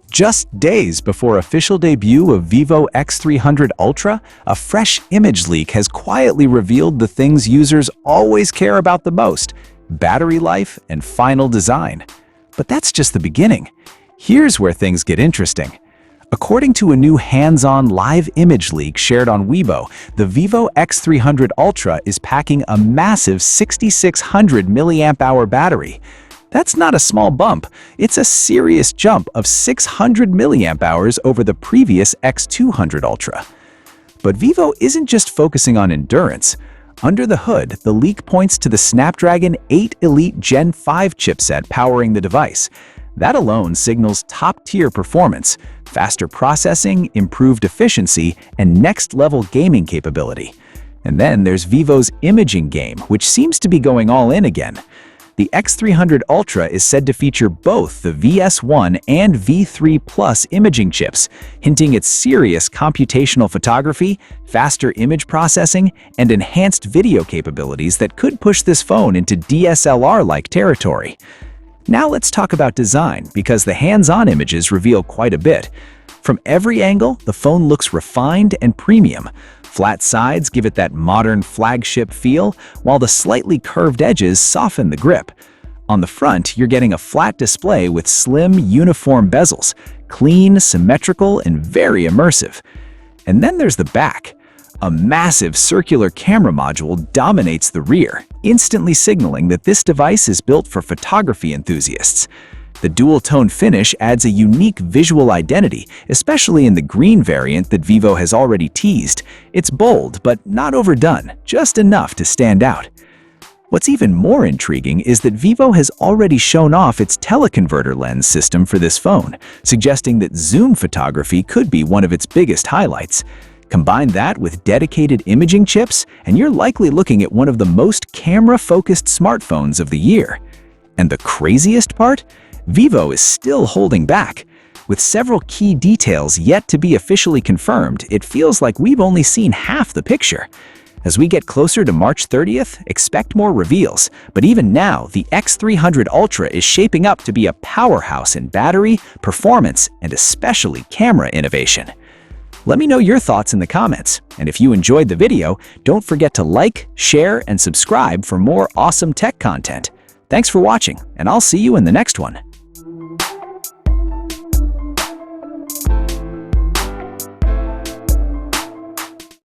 Just days before official debut of Vivo X300 Ultra, a fresh image leak has quietly revealed the things users always care about the most: battery life and final design. But that's just the beginning. Here's where things get interesting. According to a new hands-on live image leak shared on Weibo, the Vivo X300 Ultra is packing a massive 6600 mAh battery. That's not a small bump, it's a serious jump of 600 mAh over the previous X200 Ultra. But Vivo isn't just focusing on endurance. Under the hood, the leak points to the Snapdragon 8 Elite Gen 5 chipset powering the device. That alone signals top-tier performance, faster processing, improved efficiency, and next-level gaming capability. And then there's Vivo's imaging game, which seems to be going all in again. The X300 Ultra is said to feature both the VS1 and V3 Plus imaging chips, hinting at serious computational photography, faster image processing, and enhanced video capabilities that could push this phone into DSLR-like territory. Now let's talk about design, because the hands-on images reveal quite a bit. From every angle, the phone looks refined and premium. Flat sides give it that modern flagship feel, while the slightly curved edges soften the grip. On the front, you're getting a flat display with slim, uniform bezels, clean, symmetrical, and very immersive. And then there's the back. A massive circular camera module dominates the rear, instantly signaling that this device is built for photography enthusiasts. The dual-tone finish adds a unique visual identity, especially in the green variant that Vivo has already teased. It's bold, but not overdone, just enough to stand out. What's even more intriguing is that Vivo has already shown off its teleconverter lens system for this phone, suggesting that zoom photography could be one of its biggest highlights. Combine that with dedicated imaging chips, and you're likely looking at one of the most camera-focused smartphones of the year. And the craziest part? Vivo is still holding back. With several key details yet to be officially confirmed, it feels like we've only seen half the picture. As we get closer to March 30th, expect more reveals. But even now, the X300 Ultra is shaping up to be a powerhouse in battery, performance, and especially camera innovation. Let me know your thoughts in the comments. And if you enjoyed the video, don't forget to like, share, and subscribe for more awesome tech content. Thanks for watching, and I'll see you in the next one.